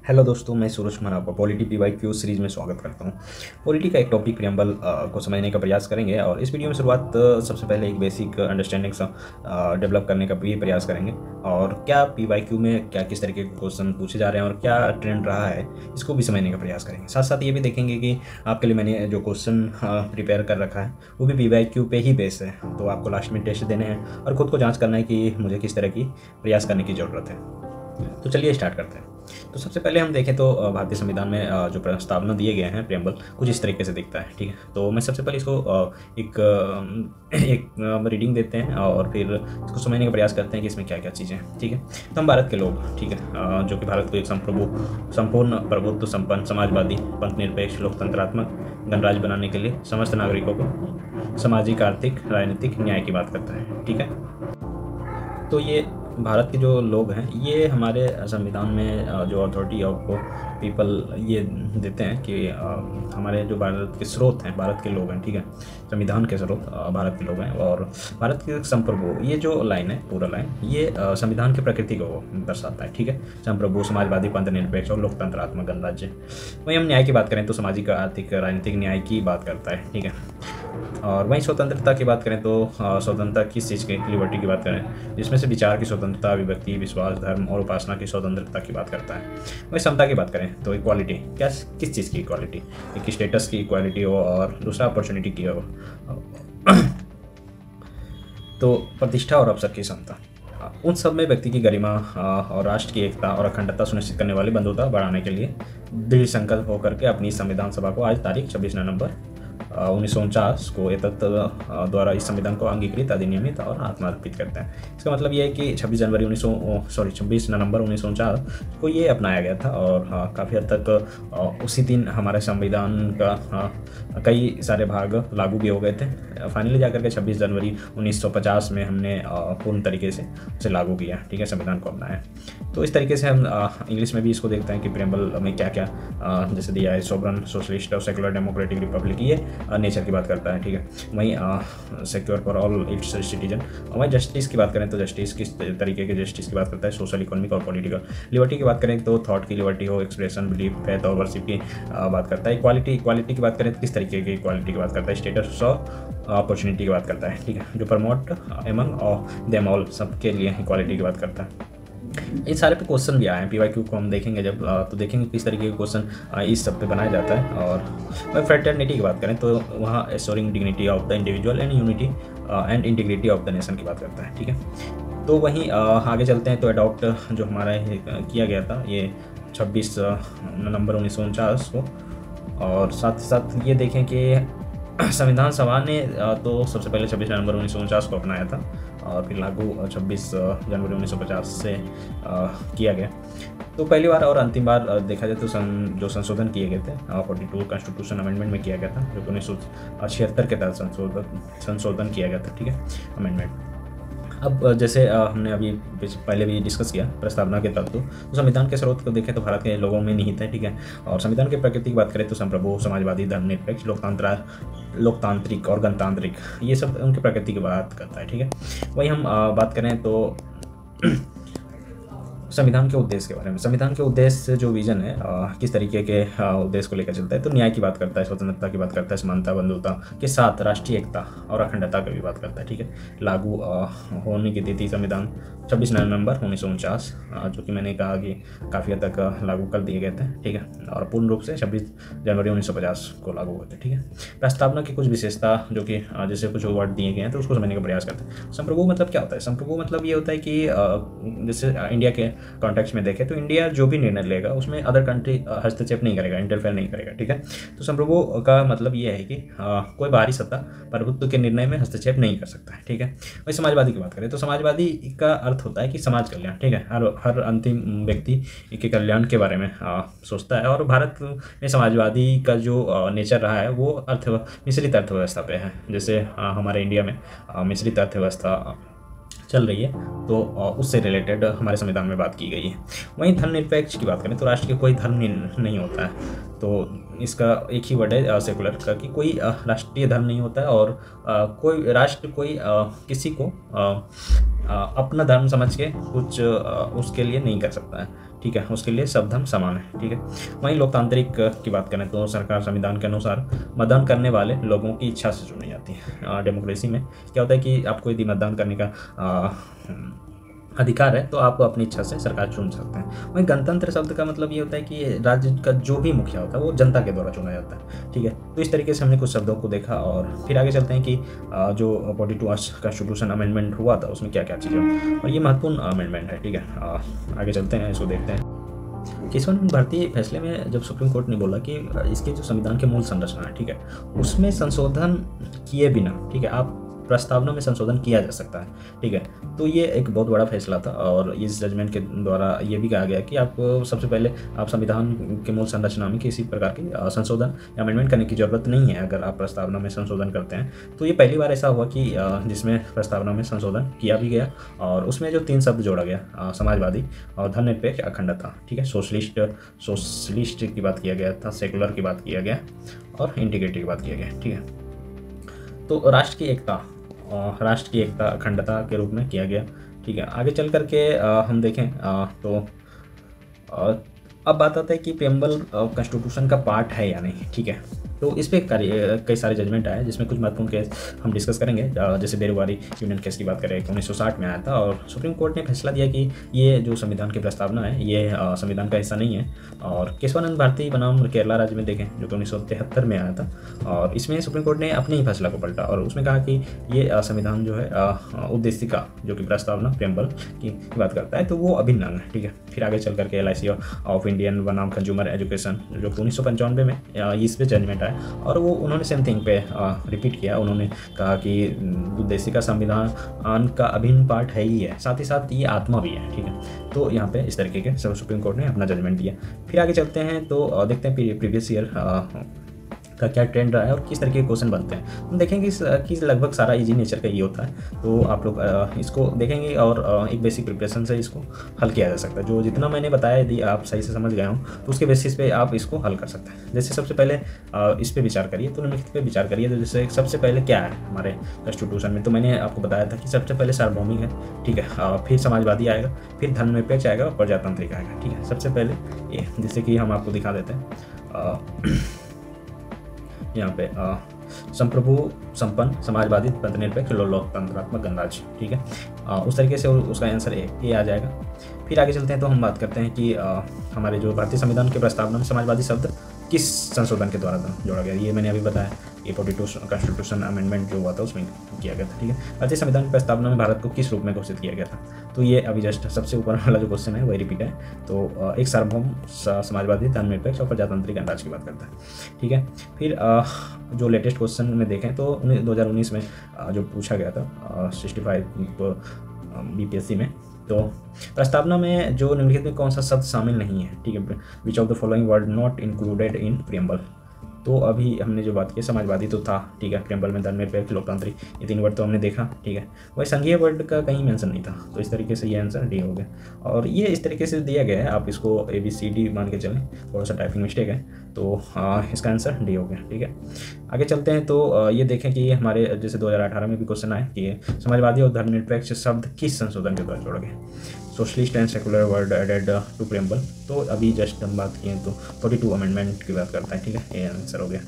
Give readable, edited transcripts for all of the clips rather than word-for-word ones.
Hello दोस्तों, मैं सूरज कुमार आपका पॉलिटी PYQ सीरीज़ में स्वागत करता हूँ। पॉलिटी का एक टॉपिक प्रियम्बल को समझने का प्रयास करेंगे और इस वीडियो में शुरुआत सबसे पहले एक बेसिक अंडरस्टैंडिंग सा डेवलप करने का भी प्रयास करेंगे और क्या PYQ में क्या किस तरीके के क्वेश्चन पूछे जा रहे हैं और क्या ट्रेंड रहा है इसको भी समझने का प्रयास करेंगे। साथ साथ ये भी देखेंगे कि आपके लिए मैंने जो क्वेश्चन प्रिपेयर कर रखा है वो भी PYQ पे ही बेस है, तो आपको लास्ट में टेस्ट देने हैं और ख़ुद को जाँच करना है कि मुझे किस तरह की प्रयास करने की ज़रूरत है। तो चलिए स्टार्ट करते हैं। तो सबसे पहले हम देखें तो भारतीय संविधान में जो प्रस्तावना दिए गए हैं प्रियम्बल कुछ इस तरीके से दिखता है। ठीक है, तो मैं सबसे पहले इसको एक रीडिंग देते हैं और फिर इसको समझने का प्रयास करते हैं कि इसमें क्या क्या चीज़ें हैं। ठीक है, तो हम भारत के लोग, ठीक है, जो कि भारत को एक संपूर्ण प्रभुत्व संपन्न समाजवादी पंथ निरपेक्ष लोकतंत्रात्मक गणराज्य बनाने के लिए समस्त नागरिकों को सामाजिक आर्थिक राजनीतिक न्याय की बात करता है। ठीक है, तो ये भारत के जो लोग हैं ये हमारे संविधान में जो अथॉरिटी ऑफ पीपल ये देते हैं कि हमारे जो भारत के स्रोत हैं भारत के लोग हैं। ठीक है, संविधान के स्रोत भारत के लोग हैं और भारत के संप्रभु, ये जो लाइन है पूरा लाइन ये संविधान की प्रकृति को दर्शाता है। ठीक है, संप्रभु समाजवादी पंथ निरपेक्ष और लोकतंत्रात्मक गणराज्य। वहीं हम न्याय की बात करें तो सामाजिक आर्थिक राजनीतिक न्याय की बात करता है। ठीक है, और वहीं स्वतंत्रता की बात करें तो स्वतंत्रता किस चीज़ की, लिबर्टी की बात करें जिसमें से विचार की स्वतंत्रता, अभिव्यक्ति, विश्वास, धर्म और उपासना की स्वतंत्रता की बात करता है। वहीं समता की बात करें तो इक्वालिटी, क्या किस चीज़ की इक्वालिटी, एक स्टेटस की इक्वालिटी हो और दूसरा अपॉर्चुनिटी की हो, तो प्रतिष्ठा और अवसर की समता। उन सब में व्यक्ति की गरिमा और राष्ट्र की एकता और अखंडता सुनिश्चित करने वाली बंधुता बढ़ाने के लिए दृढ़ संकल्प होकर के अपनी संविधान सभा को आज तारीख 26 नवंबर 1949 को एतत् द्वारा इस संविधान को अंगीकृत, अधिनियमित और आत्मार्पित करते हैं। इसका मतलब ये है कि 26 नवंबर 1949 को ये अपनाया गया था और काफ़ी हद तक उसी दिन हमारे संविधान का कई सारे भाग लागू भी हो गए थे। फाइनली जाकर के 26 जनवरी 1950 में हमने पूर्ण तरीके से उसे लागू किया। ठीक है, संविधान को अपनाया। तो इस तरीके से हम इंग्लिश में भी इसको देखते हैं कि प्रियम्बल में क्या क्या जैसे दिया है, सोवरन, सोशलिस्ट और सेकुलर डेमोक्रेटिक रिपब्लिक, ये नेचर की बात करता है। ठीक है, वहीं secure for all it's citizen. वहीं जस्टिस की बात करें तो जस्टिस किस तरीके के जस्टिस की बात करता है, सोशल, इकोनॉमिक और पॉलिटिकल। लिबर्टी की बात करें तो थॉट की लिबर्टी हो, एक्सप्रेशन, बिलीफ, फेथ और वर्शिप की बात करता है। इक्वालिटी की बात करें तो किस तरीके की इक्वालिटी की बात करता है, स्टेटस और अपॉर्चुनिटी की बात करता है। ठीक है, जो प्रमोट एमंग और देम ऑल, सबके लिए इक्वालिटी की बात करता है। इन सारे पे क्वेश्चन भी आए हैं। PYQ को हम देखेंगे जब तो देखेंगे किस तरीके के क्वेश्चन इस सब पे बनाया जाता है। और फ्रेटर्निटी की बात करें तो वहाँ assuring dignity of the individual and unity and integrity of the nation की बात करता है। ठीक है, तो वहीं आगे चलते हैं तो अडॉप्ट जो हमारा किया गया था ये 26 नवंबर 1949 को, और साथ ही साथ ये देखें कि संविधान सभा ने तो सबसे पहले 26 नवंबर 1949 को अपनाया था और फिर लागू 26 जनवरी 1950 से किया गया। तो पहली बार और अंतिम बार देखा जाए तो जो संशोधन किए गए थे 42 कॉन्स्टिट्यूशन अमेंडमेंट में किया गया था, जो 1976 के तहत संशोधन किया गया था। ठीक है, अमेंडमेंट। अब जैसे हमने अभी पहले भी डिस्कस किया प्रस्तावना के तत्व, तो संविधान के स्रोत को देखें तो भारत के लोगों में निहित है। ठीक है, और संविधान की प्रकृति की बात करें तो संप्रभु, समाजवादी, धर्मनिरपेक्ष, लोकतांत्रिक और गणतांत्रिक, ये सब उनकी प्रकृति की बात करता है। ठीक है, वहीं हम बात करें तो संविधान के उद्देश्य के बारे में, संविधान के उद्देश्य जो विजन है किस तरीके के उद्देश्य को लेकर चलता है, तो न्याय की बात करता है, स्वतंत्रता की बात करता है, समानता, बंधुता के साथ राष्ट्रीय एकता और अखंडता की भी बात करता है। ठीक है, लागू होने की तिथि संविधान 26 नवंबर 1949, जो कि मैंने कहा कि काफ़ी हद तक लागू कर दिए गए थे। ठीक है, और पूर्ण रूप से 26 जनवरी 1950 को लागू हुए थे। ठीक है, प्रस्तावना की कुछ विशेषता जो कि जैसे कुछ वर्ड दिए गए हैं तो उसको समझने का प्रयास करते हैं। संप्रभु मतलब क्या होता है? संप्रभु मतलब ये होता है कि जैसे इंडिया के कॉन्टेक्स्ट में देखें तो इंडिया जो भी निर्णय लेगा उसमें अदर कंट्री हस्तक्षेप नहीं करेगा, इंटरफेयर नहीं करेगा। ठीक है, तो संप्रभु का मतलब ये है कि कोई बाहरी सत्ता प्रभुत्व के निर्णय में हस्तक्षेप नहीं कर सकता है। ठीक है, वही समाजवादी की बात करें तो समाजवादी का अर्थ होता है कि समाज कल्याण। ठीक है, हर अंतिम व्यक्ति के कल्याण के बारे में सोचता है और भारत में समाजवादी का जो नेचर रहा है वो मिश्रित अर्थव्यवस्था पे है। जैसे हमारे इंडिया में मिश्रित अर्थव्यवस्था चल रही है तो उससे रिलेटेड हमारे संविधान में बात की गई है। वहीं धर्मनिरपेक्ष की बात करें तो राष्ट्र के कोई धर्म नहीं होता है, तो इसका एक ही वर्ड है सेकुलर का, कि कोई राष्ट्रीय धर्म नहीं होता है और कोई राष्ट्र कोई किसी को अपना धर्म समझ के कुछ उसके लिए नहीं कर सकता है। ठीक है, उसके लिए सब धर्म समान है। ठीक है, वहीं लोकतांत्रिक की बात करें तो सरकार संविधान के अनुसार मतदान करने वाले लोगों की इच्छा से चुनी जाती है। डेमोक्रेसी में क्या होता है कि आपको यदि मतदान करने का अधिकार है तो आप अपनी इच्छा से सरकार चुन सकते हैं। वहीं गणतंत्र शब्द का मतलब ये होता है कि राज्य का जो भी मुखिया होता है वो जनता के द्वारा चुना जाता है। ठीक है, तो इस तरीके से हमने कुछ शब्दों को देखा और फिर आगे चलते हैं कि जो 42 कॉन्स्टिट्यूशन अमेंडमेंट हुआ था उसमें क्या क्या चीज़ें, और ये महत्वपूर्ण अमेंडमेंट है। ठीक है, आगे चलते हैं, इसको देखते हैं। केशवानंद भारती फैसले में जब सुप्रीम कोर्ट ने बोला कि इसके जो संविधान के मूल संरचना है, ठीक है, उसमें संशोधन किए बिना, ठीक है, आप प्रस्तावना में संशोधन किया जा सकता है। ठीक है, तो ये एक बहुत बड़ा फैसला था और इस जजमेंट के द्वारा ये भी कहा गया कि आपको सबसे पहले आप संविधान के मूल संरचना में किसी प्रकार की संशोधन या अमेंडमेंट करने की ज़रूरत नहीं है। अगर आप प्रस्तावना में संशोधन करते हैं तो ये पहली बार ऐसा हुआ कि जिसमें प्रस्तावना में संशोधन किया भी गया और उसमें जो 3 शब्द जोड़ा गया, समाजवादी और धर्मनिरपेक्ष, अखंडता, ठीक है, सोशलिस्ट की बात किया गया था, सेकुलर की बात किया गया और इंटीग्रिटी की बात किया गया। ठीक है, तो राष्ट्र की एकता अखंडता के रूप में किया गया। ठीक है, आगे चल करके हम देखें तो अब बात आता है कि प्रेम्बल कॉन्स्टिट्यूशन का पार्ट है या नहीं। ठीक है, तो इस पर कई सारे जजमेंट आए जिसमें कुछ महत्वपूर्ण केस हम डिस्कस करेंगे। जैसे बेरुवारी यूनियन केस की बात करें, 1960 में आया था और सुप्रीम कोर्ट ने फैसला दिया कि ये जो संविधान की प्रस्तावना है ये संविधान का हिस्सा नहीं है। और केशवानंद भारती बनाम केरला राज्य में देखें जो कि 1973 में आया था और इसमें सुप्रीम कोर्ट ने अपने ही फैसला को पलटा और उसमें कहा कि ये संविधान जो है उद्देशिका जो कि प्रस्तावना प्रेम्बल की बात करता है तो वो अभिन्न अंग है। ठीक है, फिर आगे चल करके LIC ऑफ इंडियन बनाम कंज्यूमर एजुकेशन जो 1995 में इस पे जजमेंट और वो उन्होंने सेम थिंग पे रिपीट किया। उन्होंने कहा कि उद्देशिका संविधान का अभिन्न पार्ट है ही है, साथ ही साथ ये आत्मा भी है। ठीक है, तो यहाँ पे इस तरीके के सुप्रीम कोर्ट ने अपना जजमेंट दिया। फिर आगे चलते हैं तो देखते हैं प्रीवियस ईयर का क्या ट्रेंड रहा है और किस तरीके के क्वेश्चन बनते हैं। हम देखेंगे कि लगभग सारा इजी नेचर का ये होता है, तो आप लोग इसको देखेंगे और एक बेसिक प्रिपरेशन से इसको हल किया जा सकता है। जो जितना मैंने बताया यदि आप सही से समझ गए हो तो उसके बेसिस पे आप इसको हल कर सकते हैं। जैसे सबसे पहले इस पर विचार करिए, तो निम्नलिखित पे विचार करिए। तो जैसे सबसे पहले क्या है हमारे कॉन्स्टिट्यूशन में, तो मैंने आपको बताया था कि सबसे पहले सार्वभौमिक है। ठीक है, फिर समाजवादी आएगा, फिर धर्मनिरपेक्ष आएगा और प्रजातांत्रिक आएगा। ठीक है, सबसे पहले ये जैसे कि हम आपको दिखा देते हैं यहाँ पे संप्रभु संपन्न समाजवादी धर्मनिरपेक्ष लोकतंत्रात्मक गणराज्य। ठीक है, उस तरीके से उसका आंसर ए आ जाएगा। फिर आगे चलते हैं तो हम बात करते हैं कि हमारे जो भारतीय संविधान के प्रस्तावना में समाजवादी शब्द किस संशोधन के द्वारा जोड़ा गया, ये मैंने अभी बताया। ये 42 कॉन्स्टिट्यूशन अमेंडमेंट जो हुआ था उसमें किया गया था। ठीक है, भारतीय संविधान की प्रस्तावना में भारत को किस रूप में घोषित किया गया था, तो ये अभी जस्ट सबसे ऊपर वाला जो क्वेश्चन है वही रिपीट है। तो एक सार्वभौम समाजवादी धर्मनिरपेक्ष और प्रजातांत्रिक गणराज्य की बात करता है। ठीक है, फिर जो लेटेस्ट क्वेश्चन में देखें तो 2019 में जो पूछा गया था 65 BPSC में, तो प्रस्तावना में जो निम्नलिखित में कौन सा शब्द शामिल नहीं है। ठीक है, which of the following word not included in preamble. तो अभी हमने जो बात की समाजवादी तो था, ठीक है, प्रियम्बल में धर्मनिरपेक्ष लोकतांत्रिक ये 3 वर्ड तो हमने देखा। ठीक है, वही संघीय वर्ड का कहीं मेंशन नहीं था, तो इस तरीके से ये आंसर डी हो गया। और ये इस तरीके से दिया गया है, आप इसको ABCD मान के चलें, थोड़ा सा टाइपिंग मिस्टेक है, तो इसका आंसर डी हो गया। ठीक है, आगे चलते हैं तो ये देखें कि हमारे जैसे 2018 में भी क्वेश्चन आए कि समाजवादी और धर्मनिरपेक्ष शब्द किस संशोधन के द्वारा जोड़ा गया। Socialist and secular word added to preamble, तो अभी जस्ट हम बात किए तो 42 अमेंडमेंट की बात करता है। ठीक है, ये आंसर हो गया।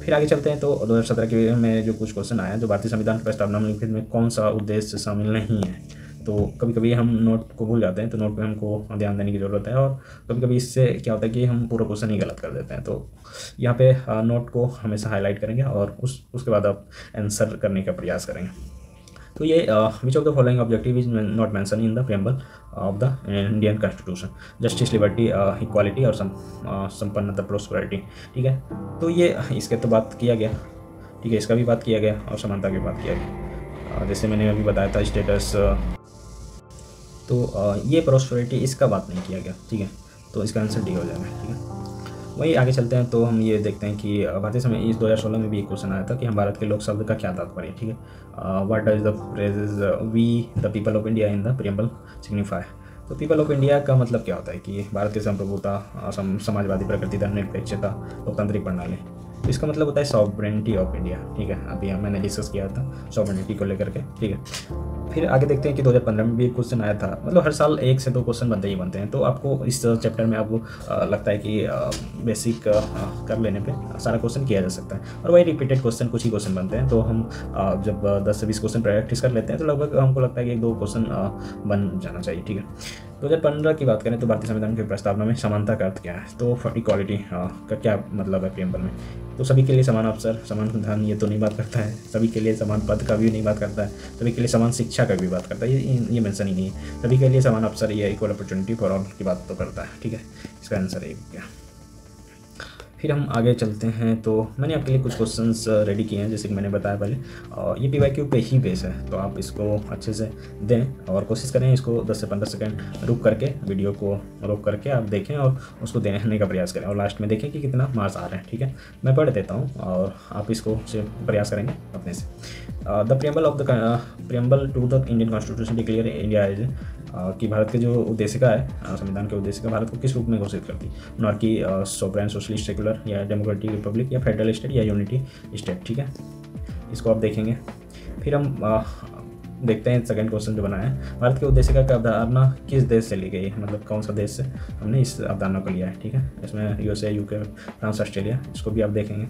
फिर आगे चलते हैं तो 2017 के में जो कुछ क्वेश्चन आया, जो भारतीय संविधान की प्रस्तावना में कौन सा उद्देश्य शामिल नहीं है। तो कभी कभी हम नोट को भूल जाते हैं, तो नोट पे हमको ध्यान देने की ज़रूरत है और कभी कभी इससे क्या होता है कि हम पूरा क्वेश्चन ही गलत कर देते हैं। तो यहाँ पे नोट को हमेशा हाईलाइट करेंगे और उसके बाद आप आंसर करने का प्रयास करेंगे। तो ये which of the following objective is not mention in the preamble of the Indian constitution, justice, liberty, equality और संपन्नता, प्रोस्पेरिटी। ठीक है, तो ये इसके तो बात किया गया। ठीक है, इसका भी बात किया गया और समानता की बात किया गया। जैसे मैंने अभी बताया था स्टेटस, तो ये प्रोस्पेरिटी इसका बात नहीं किया गया। ठीक है, तो इसका आंसर डी हो जाएगा। ठीक है, वही आगे चलते हैं तो हम ये देखते हैं कि भारतीय समय इस 2016 में भी एक क्वेश्चन आया था कि हम भारत के लोक शब्द का क्या तात्पर्य है। ठीक है, what does the phrases we the people of India in the preamble signify. तो पीपल ऑफ इंडिया का मतलब क्या होता है कि भारत की संप्रभुता, समाजवादी प्रकृति, धर्मनिरपेक्षता, लोकतांत्रिक प्रणाली। तो इसका मतलब होता है सॉवरेनिटी ऑफ इंडिया। ठीक है, अभी मैंने डिस्कस किया था सॉवरेनिटी को लेकर के। ठीक है, फिर आगे देखते हैं कि 2015 में भी एक क्वेश्चन आया था। मतलब हर साल 1 से 2 क्वेश्चन बनते ही बनते हैं। तो आपको इस चैप्टर में आपको लगता है कि बेसिक कर लेने पे सारा क्वेश्चन किया जा सकता है, और वही रिपीटेड क्वेश्चन कुछ ही क्वेश्चन बनते हैं। तो हम जब 10 से 20 क्वेश्चन प्रैक्टिस कर लेते हैं तो लगभग हमको लगता है कि 1-2 क्वेश्चन बन जाना चाहिए। ठीक है, 2015 की बात करें तो भारतीय संविधान की प्रस्तावना में समानता का अर्थ क्या है? तो इक्वालिटी का क्या मतलब है प्रियम्बल में? तो सभी के लिए समान अवसर, समान धन, ये तो नहीं बात करता है। सभी के लिए समान पद का भी नहीं बात करता है। सभी के लिए समान शिक्षा का भी बात करता है, ये मेंशन ही नहीं है। सभी के लिए समान अवसर, ये इक्वल अपॉर्चुनिटी फॉर ऑल की बात तो करता है। ठीक है, इसका आंसर है क्या? फिर हम आगे चलते हैं। तो मैंने आपके लिए कुछ क्वेश्चंस रेडी किए हैं, जैसे कि मैंने बताया पहले, और ये PYQ पे ही बेस है। तो आप इसको अच्छे से दें और कोशिश करें इसको 10 से 15 सेकंड रुक करके, वीडियो को रोक करके आप देखें और उसको देने का प्रयास करें, और लास्ट में देखें कि कितना मार्क्स आ रहे हैं। ठीक है, मैं पढ़ देता हूँ और आप इसको से प्रयास करेंगे अपने से। The preamble to the Indian constitution declare India as कि भारत के जो उद्देशिका है, संविधान के उद्देशिका भारत को किस रूप में घोषित करती है? मोनार्की, सोवरेन, सोशलिस्ट, सेकुलर, या डेमोक्रेटिक रिपब्लिक, या फेडरल स्टेट, या यूनिटी स्टेट। ठीक है, इसको आप देखेंगे। फिर हम देखते हैं सेकंड क्वेश्चन जो बना है, भारत के उद्देशिका का अवधारणा किस देश से ली गई है? मतलब कौन सा देश से हमने इस अवधारणा को लिया है? ठीक है, इसमें USA, UK, फ्रांस, ऑस्ट्रेलिया, इसको भी आप देखेंगे।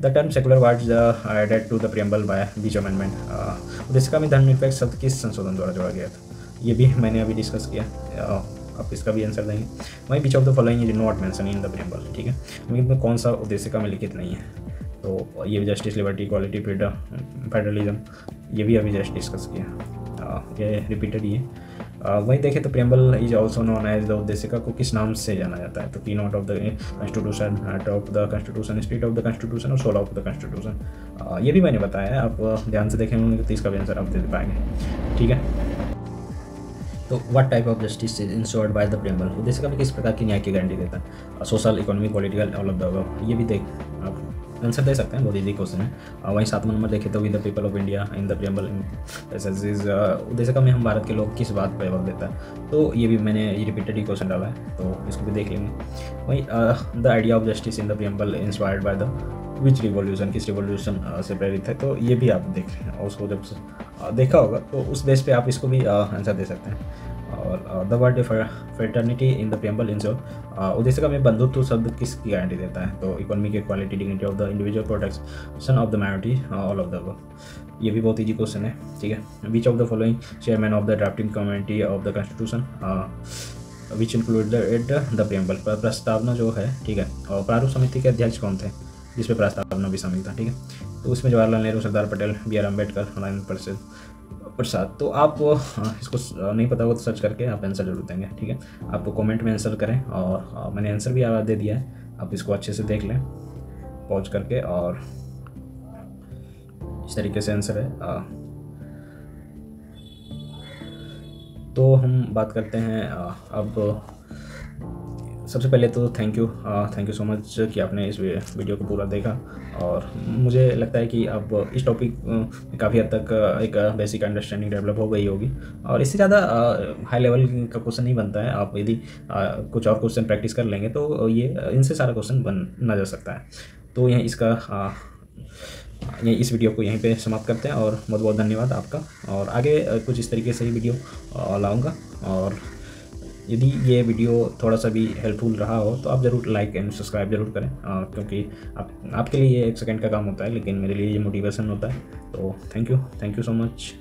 The term secular was added to the preamble by beach amendment. उद्देशिका में धर्मनिरपेक्ष शब्द किस संशोधन द्वारा जोड़ा गया था? ये भी मैंने अभी डिस्कस किया, आप इसका भी आंसर देंगे। वहीं which of the following is not mention in the preamble. ठीक है, लेकिन कौन सा उद्देशिका में लिखित नहीं है? तो ये भी justice, liberty, equality, freedom, federalism, ये भी अभी जस्ट डिस्कस किया, ये रिपीटेड ही है। वहीं देखें तो preamble is also known as the उद्देशिका को किस नाम से जाना जाता है? तो की note of the constitution, heart of the constitution, spirit of the constitution, और सोल ऑफ द कॉन्स्टिट्यूशन। ये भी मैंने बताया है, आप ध्यान से देखेंगे तो इसका भी आंसर आप दे पाएंगे। ठीक है, तो what type of justice is insured by the preamble? उद्देशिका में किस प्रकार की न्याय की गारंटी देता है? Social, economic, political, all of the above. ये भी देख आप आंसर दे सकते हैं, बहुत ईजी क्वेश्चन है। वहीं 7वां नंबर देखें तो with the people of India in the preamble उद्देशिका में हम भारत के लोग किस बात पर वक्त देता है? तो ये भी मैंने ये रिपीटेड ही क्वेश्चन डाला है, तो इसको भी देख लेंगे। वहीं the idea of justice in the preamble inspired by the which revolution, किस रिवॉल्यूशन से प्रेरित है? तो ये भी आप देख रहे हैं, और उसको जब देखा होगा तो उस बेस पे आप इसको भी आंसर दे सकते हैं। और the word fraternity in the preamble ensure उद्देशिका में बंधुत्व शब्द किसकी गारंटी देता है? तो economic equality, dignity of the individual, protection of the minority, all of the above. ये भी बहुत ईजी क्वेश्चन है। ठीक है, which of the following chairman of the drafting committee of the constitution which included the preamble? प्रस्तावना जो है, ठीक है, और प्रारूप समिति के अध्यक्ष कौन थे जिसमें प्रस्तावना भी शामिल था? ठीक है, तो उसमें जवाहरलाल नेहरू, सरदार पटेल, BR अम्बेडकर, नारायण प्रसाद। तो आप इसको नहीं पता होगा तो सर्च करके आप आंसर जरूर देंगे। ठीक है, आप कमेंट में आंसर करें, और मैंने आंसर भी दे दिया है, आप इसको अच्छे से देख लें पॉज करके, और इस तरीके से आंसर है। तो हम बात करते हैं अब सबसे पहले तो थैंक यू सो मच कि आपने इस वीडियो को पूरा देखा, और मुझे लगता है कि अब इस टॉपिक में काफ़ी हद तक एक बेसिक अंडरस्टैंडिंग डेवलप हो गई होगी, और इससे ज़्यादा हाई लेवल का क्वेश्चन नहीं बनता है। आप यदि कुछ और क्वेश्चन प्रैक्टिस कर लेंगे तो ये इनसे सारा क्वेश्चन बना जा सकता है। तो यह इस वीडियो को यहीं पे समाप्त करते हैं, और बहुत बहुत धन्यवाद आपका। और आगे कुछ इस तरीके से ही वीडियो लाऊंगा, और यदि ये वीडियो थोड़ा सा भी हेल्पफुल रहा हो तो आप ज़रूर लाइक एंड सब्सक्राइब जरूर करें, क्योंकि आपके लिए ये 1 सेकंड का काम होता है, लेकिन मेरे लिए ये मोटिवेशन होता है। तो थैंक यू सो मच।